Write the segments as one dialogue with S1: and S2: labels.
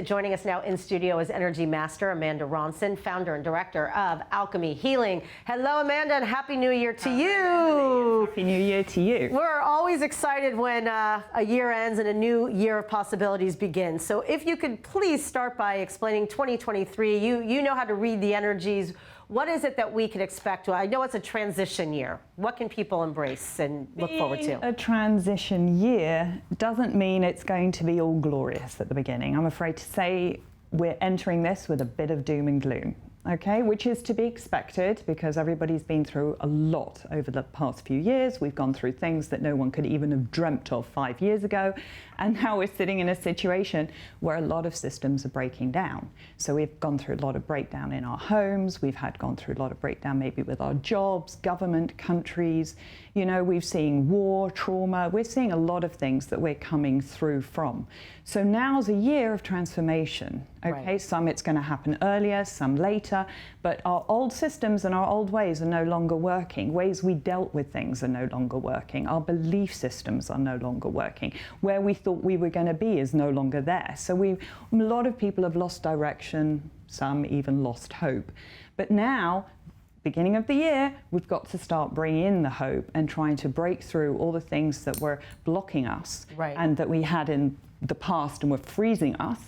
S1: Joining us now in studio is Energy Master Amanda Ronson, founder and director of Alchemy Healing. Hello, Amanda, and Happy New Year to you.
S2: Happy New Year to you.
S1: We're always excited when a year ends and a new year of possibilities begins. So if you could please start by explaining 2023. You know how to read the energies. What is it that we can expect? I know it's a transition year. What can people embrace and look forward to?
S2: A transition year doesn't mean it's going to be all glorious at the beginning. I'm afraid to say we're entering this with a bit of doom and gloom, okay? Which is to be expected because everybody's been through a lot over the past few years. We've gone through things that no one could even have dreamt of 5 years ago. And now we're sitting in a situation where a lot of systems are breaking down. So we've gone through a lot of breakdown in our homes. We've gone through a lot of breakdown maybe with our jobs, government, countries. You know, we've seen war, trauma. We're seeing a lot of things that we're coming through from. So now's a year of transformation. Okay,
S1: right.
S2: Some it's going to happen earlier, some later, but our old systems and our old ways are no longer working. Ways we dealt with things are no longer working. Our belief systems are no longer working. Where we thought we were going to be is no longer there. So a lot of people have lost direction, some even lost hope. But now, beginning of the year, we've got to start bringing in the hope and trying to break through all the things that were blocking us,
S1: right,
S2: and that we had in the past and were freezing us,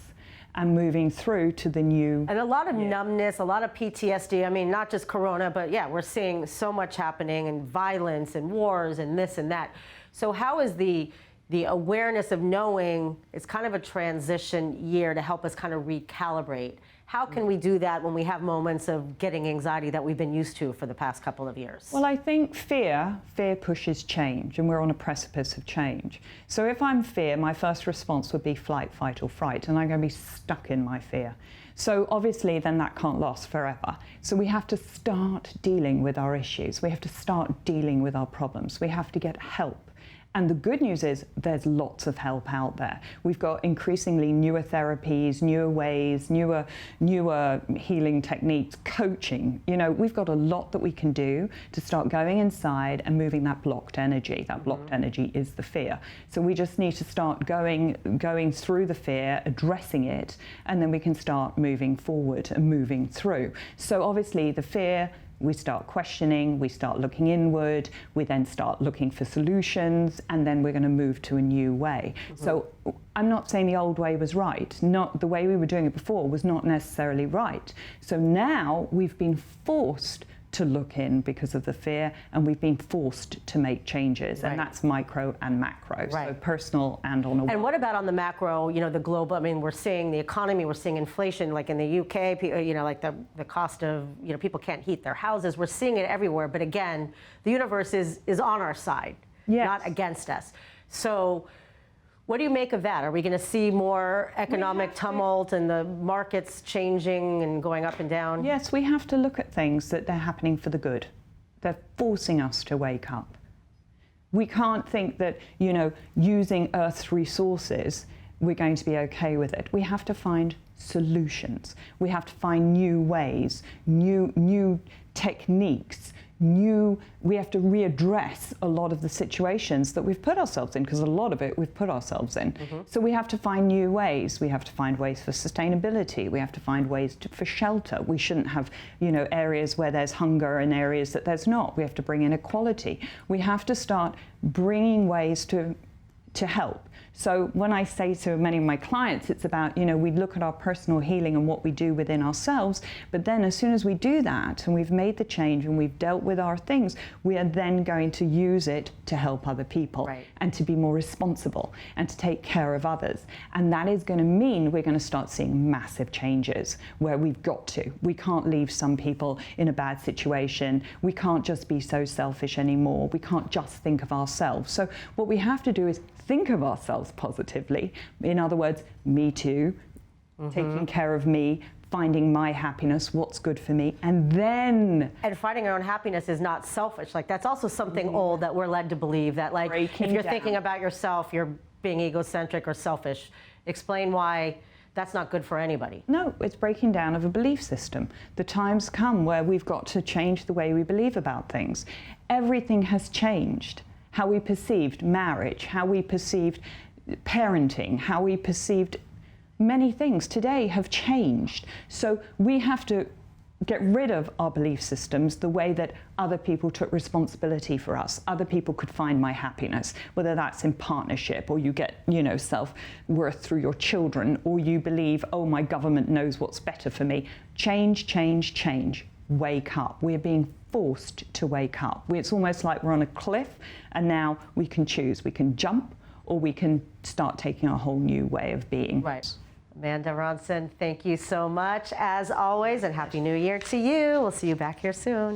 S2: and moving through to the new. And
S1: a lot of numbness, a lot of PTSD. I mean, not just Corona, but yeah, we're seeing so much happening, and violence and wars and this and that. So how is the awareness of knowing it's kind of a transition year to help us kind of recalibrate? How can we do that when we have moments of getting anxiety that we've been used to for the past couple of years?
S2: Well, I think fear pushes change, and we're on a precipice of change. So if I'm fear, my first response would be flight, fight, or fright, and I'm going to be stuck in my fear. So obviously then that can't last forever. So we have to start dealing with our issues. We have to start dealing with our problems. We have to get help. And the good news is there's lots of help out there. We've got increasingly newer therapies, newer ways, newer healing techniques, coaching. You know, we've got a lot that we can do to start going inside and moving that blocked energy. That blocked energy is the fear. So we just need to start going through the fear, addressing it, and then we can start moving forward and moving through. So obviously the fear, we start questioning, we start looking inward, we then start looking for solutions, and then we're going to move to a new way. So I'm not saying the old way was right. Not the way we were doing it before was not necessarily right. So now we've been forced to look in because of the fear, and we've been forced to make changes,
S1: right,
S2: and that's micro and macro,
S1: right,
S2: so personal and on a world.
S1: And what about on the macro, you know, the global, I mean, we're seeing the economy, we're seeing inflation, like in the UK, you know, like the cost of, you know, people can't heat their houses, we're seeing it everywhere, but again, the universe is on our side, yes, not against us. So what do you make of that? Are we going to see more economic tumult and the markets changing and going up and down?
S2: Yes, we have to look at things that they're happening for the good. They're forcing us to wake up. We can't think that, you know, using Earth's resources, we're going to be okay with it. We have to find solutions. We have to find new ways, new techniques, we have to readdress a lot of the situations that we've put ourselves in, because a lot of it we've put ourselves in. So we have to find new ways. We have to find ways for sustainability. We have to find ways for shelter. We shouldn't have, you know, areas where there's hunger and areas that there's not. We have to bring in equality. We have to start bringing ways to help. So when I say to many of my clients, it's about, you know, we look at our personal healing and what we do within ourselves, but then as soon as we do that and we've made the change and we've dealt with our things, we are then going to use it to help other people,
S1: right,
S2: and to be more responsible and to take care of others. And that is going to mean we're going to start seeing massive changes where we've got to. We can't leave some people in a bad situation. We can't just be so selfish anymore. We can't just think of ourselves. So what we have to do is think of ourselves positively. In other words, me too, taking care of me, finding my happiness, what's good for me, and then...
S1: And finding our own happiness is not selfish. Like, that's also something old that we're led to believe, that like, if you're thinking about yourself, you're being egocentric or selfish. Explain why that's not good for anybody.
S2: No, it's breaking down of a belief system. The time's come where we've got to change the way we believe about things. Everything has changed. How we perceived marriage, how we perceived parenting, how we perceived many things today have changed. So we have to get rid of our belief systems, the way that other people took responsibility for us. Other people could find my happiness, whether that's in partnership, or you get, self-worth through your children, or you believe, oh, my government knows what's better for me. Change, change, change. Wake up. We're being forced to wake up. It's almost like we're on a cliff, and now we can choose. We can jump, or we can start taking a whole new way of being.
S1: Right. Amanda Ronson, thank you so much, as always, and Happy New Year to you. We'll see you back here soon.